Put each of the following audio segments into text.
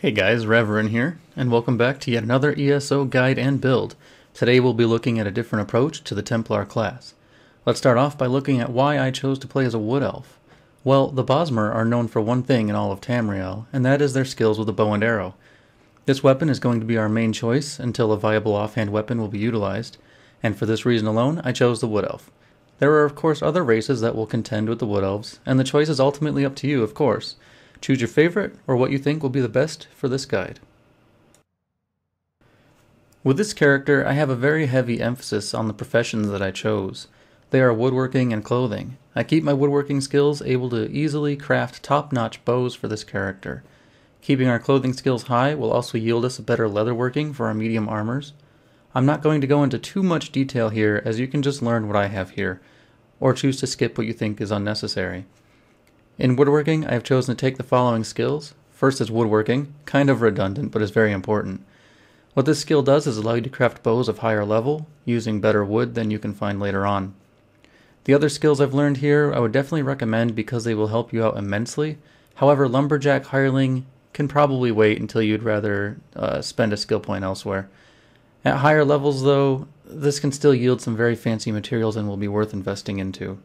Hey guys, Ravoren here, and welcome back to yet another ESO guide and build. Today we'll be looking at a different approach to the Templar class. Let's start off by looking at why I chose to play as a Wood Elf. Well, the Bosmer are known for one thing in all of Tamriel, and that is their skills with the bow and arrow. This weapon is going to be our main choice until a viable offhand weapon will be utilized, and for this reason alone, I chose the Wood Elf. There are of course other races that will contend with the Wood Elves, and the choice is ultimately up to you, of course. Choose your favorite, or what you think will be the best for this guide. With this character, I have a very heavy emphasis on the professions that I chose. They are woodworking and clothing. I keep my woodworking skills able to easily craft top-notch bows for this character. Keeping our clothing skills high will also yield us a better leatherworking for our medium armors. I'm not going to go into too much detail here, as you can just learn what I have here, or choose to skip what you think is unnecessary. In woodworking, I have chosen to take the following skills. First is woodworking, kind of redundant, but is very important. What this skill does is allow you to craft bows of higher level, using better wood than you can find later on. The other skills I've learned here I would definitely recommend because they will help you out immensely. However, lumberjack hireling can probably wait until you'd rather spend a skill point elsewhere. At higher levels though, this can still yield some very fancy materials and will be worth investing into.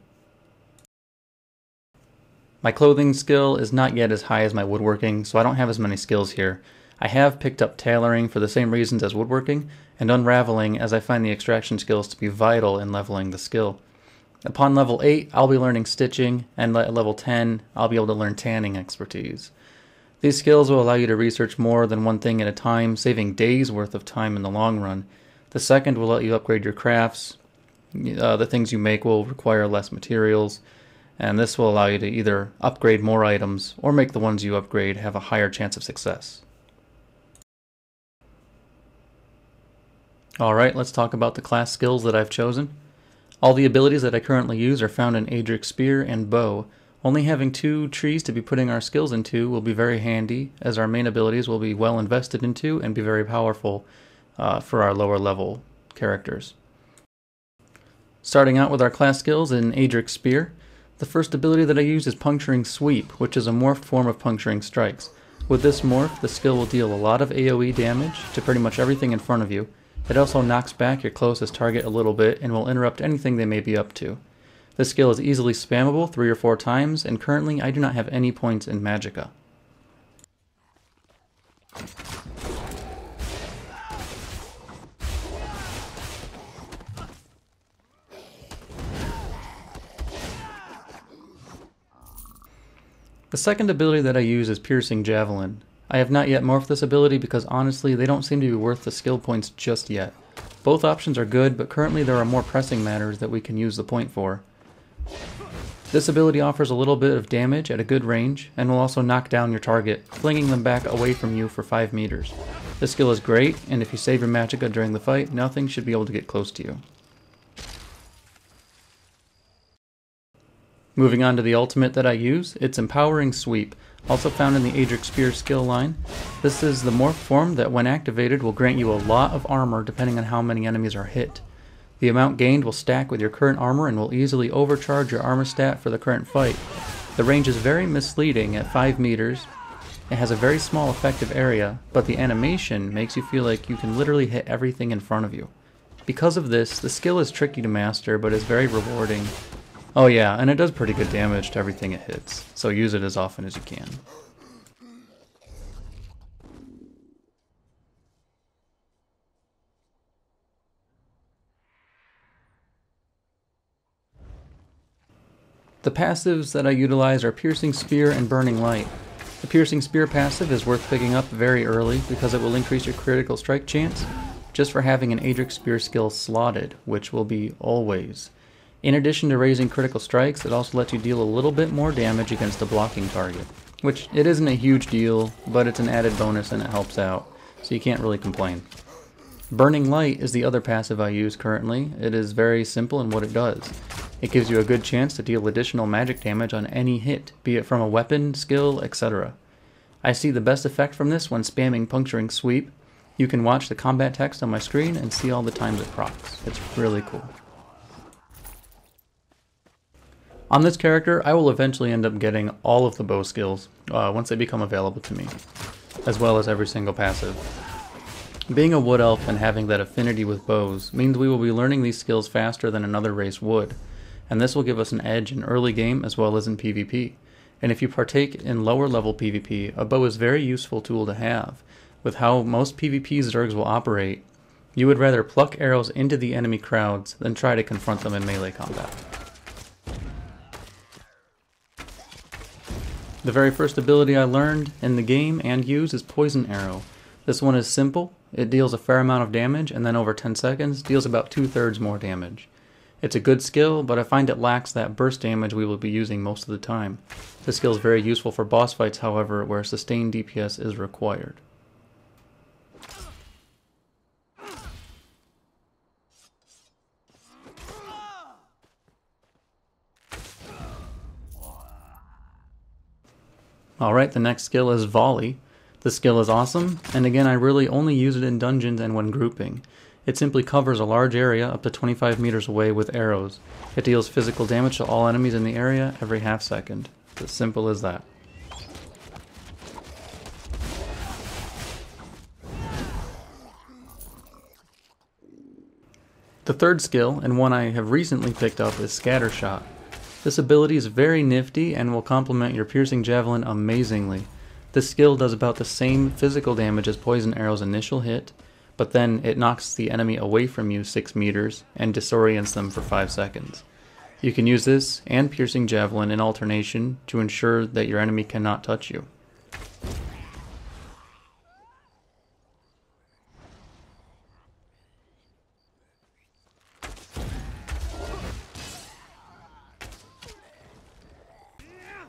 My clothing skill is not yet as high as my woodworking, so I don't have as many skills here. I have picked up tailoring for the same reasons as woodworking, and unraveling as I find the extraction skills to be vital in leveling the skill. Upon level 8, I'll be learning stitching, and at level 10, I'll be able to learn tanning expertise. These skills will allow you to research more than one thing at a time, saving days worth of time in the long run. The second will let you upgrade your crafts. The things you make will require less materials, and this will allow you to either upgrade more items or make the ones you upgrade have a higher chance of success. Alright, let's talk about the class skills that I've chosen. All the abilities that I currently use are found in Adric's Spear and Bow. Only having 2 trees to be putting our skills into will be very handy, as our main abilities will be well invested into and be very powerful for our lower level characters. Starting out with our class skills in Adric's Spear, the first ability that I use is Puncturing Sweep, which is a morphed form of Puncturing Strikes. With this morph, the skill will deal a lot of AoE damage to pretty much everything in front of you. It also knocks back your closest target a little bit and will interrupt anything they may be up to. This skill is easily spammable 3 or 4 times, and currently I do not have any points in Magicka. The second ability that I use is Piercing Javelin. I have not yet morphed this ability because honestly they don't seem to be worth the skill points just yet. Both options are good, but currently there are more pressing matters that we can use the point for. This ability offers a little bit of damage at a good range and will also knock down your target, flinging them back away from you for 5 meters. This skill is great, and if you save your Magicka during the fight, nothing should be able to get close to you. Moving on to the ultimate that I use, it's Empowering Sweep, also found in the Adric's Spear skill line. This is the morph form that when activated will grant you a lot of armor depending on how many enemies are hit. The amount gained will stack with your current armor and will easily overcharge your armor stat for the current fight. The range is very misleading at 5 meters. It has a very small effective area, but the animation makes you feel like you can literally hit everything in front of you. Because of this, the skill is tricky to master but is very rewarding. Oh yeah, and it does pretty good damage to everything it hits, so use it as often as you can. The passives that I utilize are Piercing Spear and Burning Light. The Piercing Spear passive is worth picking up very early because it will increase your critical strike chance just for having an Adric's Spear skill slotted, which will be always. In addition to raising critical strikes, it also lets you deal a little bit more damage against a blocking target, which it isn't a huge deal, but it's an added bonus and it helps out, so you can't really complain. Burning Light is the other passive I use currently. It is very simple in what it does. It gives you a good chance to deal additional magic damage on any hit, be it from a weapon, skill, etc. I see the best effect from this when spamming Puncturing Sweep. You can watch the combat text on my screen and see all the times it procs. It's really cool. On this character, I will eventually end up getting all of the bow skills once they become available to me. as well as every single passive. Being a wood elf and having that affinity with bows means we will be learning these skills faster than another race would, and this will give us an edge in early game as well as in PvP. And if you partake in lower level PvP, a bow is a very useful tool to have. With how most PvP Zergs will operate, you would rather pluck arrows into the enemy crowds than try to confront them in melee combat. The very first ability I learned in the game and use is Poison Arrow. This one is simple, it deals a fair amount of damage, and then over 10 seconds deals about 2/3 more damage. It's a good skill, but I find it lacks that burst damage we will be using most of the time. This skill is very useful for boss fights, however, where sustained DPS is required. Alright, the next skill is Volley. This skill is awesome, and again I really only use it in dungeons and when grouping. It simply covers a large area up to 25 meters away with arrows. It deals physical damage to all enemies in the area every half second. It's as simple as that. The third skill, and one I have recently picked up, is Scatter Shot. This ability is very nifty and will complement your piercing javelin amazingly. This skill does about the same physical damage as Poison Arrow's initial hit, but then it knocks the enemy away from you 6 meters and disorients them for 5 seconds. You can use this and piercing javelin in alternation to ensure that your enemy cannot touch you.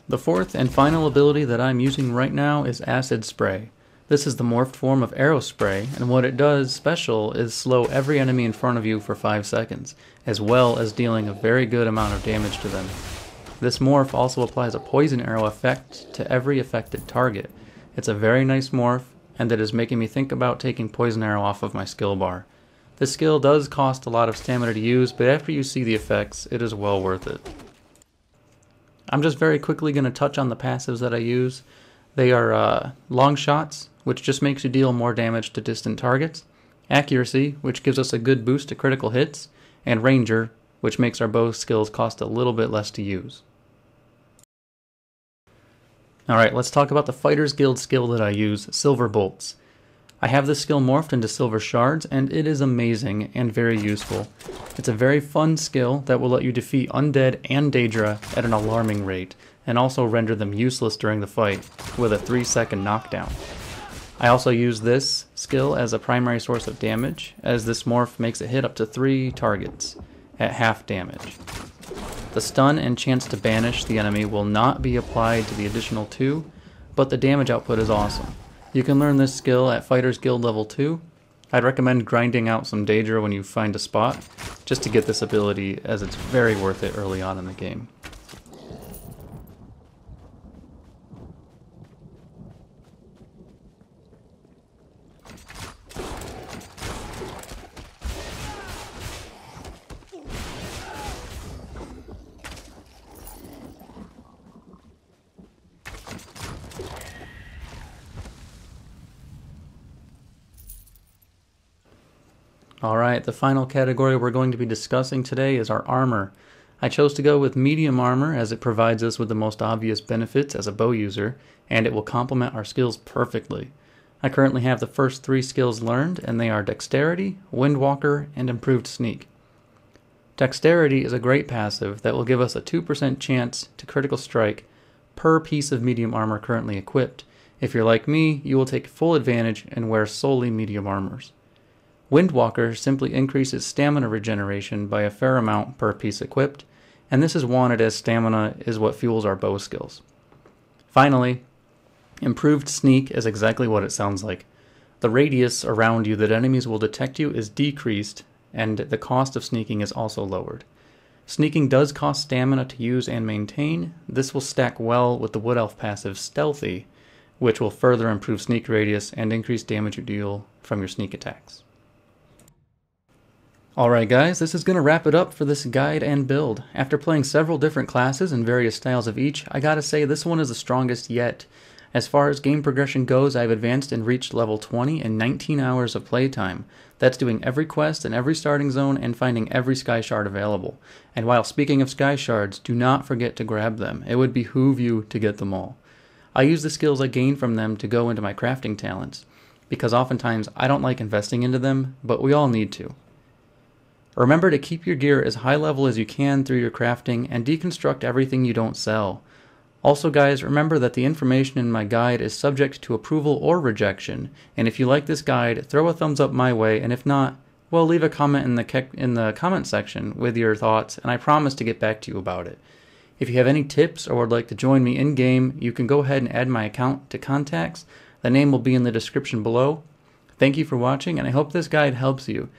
The fourth and final ability that I'm using right now is Acid Spray. This is the morphed form of Arrow Spray, and what it does special is slow every enemy in front of you for 5 seconds, as well as dealing a very good amount of damage to them. This morph also applies a poison arrow effect to every affected target. It's a very nice morph, and it is making me think about taking Poison Arrow off of my skill bar. This skill does cost a lot of stamina to use, but after you see the effects, it is well worth it. I'm just very quickly going to touch on the passives that I use. They are Long Shots, which just makes you deal more damage to distant targets, Accuracy, which gives us a good boost to critical hits, and Ranger, which makes our bow skills cost a little bit less to use. Alright, let's talk about the Fighter's Guild skill that I use, Silver Bolts. I have this skill morphed into Silver Shards, and it is amazing and very useful. It's a very fun skill that will let you defeat undead and Daedra at an alarming rate, and also render them useless during the fight with a 3-second knockdown. I also use this skill as a primary source of damage, as this morph makes it hit up to 3 targets at half damage. The stun and chance to banish the enemy will not be applied to the additional 2, but the damage output is awesome. You can learn this skill at Fighter's Guild level 2. I'd recommend grinding out some Daedra when you find a spot, just to get this ability, as it's very worth it early on in the game. Alright, the final category we're going to be discussing today is our armor. I chose to go with medium armor as it provides us with the most obvious benefits as a bow user, and it will complement our skills perfectly. I currently have the first 3 skills learned, and they are Dexterity, Windwalker, and Improved Sneak. Dexterity is a great passive that will give us a 2% chance to critical strike per piece of medium armor currently equipped. If you're like me, you will take full advantage and wear solely medium armors. Windwalker simply increases stamina regeneration by a fair amount per piece equipped, and this is wanted as stamina is what fuels our bow skills. Finally, Improved Sneak is exactly what it sounds like. The radius around you that enemies will detect you is decreased, and the cost of sneaking is also lowered. Sneaking does cost stamina to use and maintain. This will stack well with the Wood Elf passive Stealthy, which will further improve sneak radius and increase damage you deal from your sneak attacks. Alright guys, this is going to wrap it up for this guide and build. After playing several different classes and various styles of each, I gotta say this one is the strongest yet. As far as game progression goes, I've advanced and reached level 20 in 19 hours of playtime. That's doing every quest in every starting zone and finding every sky shard available. And while speaking of sky shards, do not forget to grab them. It would behoove you to get them all. I use the skills I gain from them to go into my crafting talents, because oftentimes I don't like investing into them, but we all need to. Remember to keep your gear as high level as you can through your crafting and deconstruct everything you don't sell. Also guys, remember that the information in my guide is subject to approval or rejection, and if you like this guide, throw a thumbs up my way, and if not, well, leave a comment in the comment section with your thoughts, and I promise to get back to you about it. If you have any tips or would like to join me in-game, you can go ahead and add my account to contacts. The name will be in the description below. Thank you for watching, and I hope this guide helps you.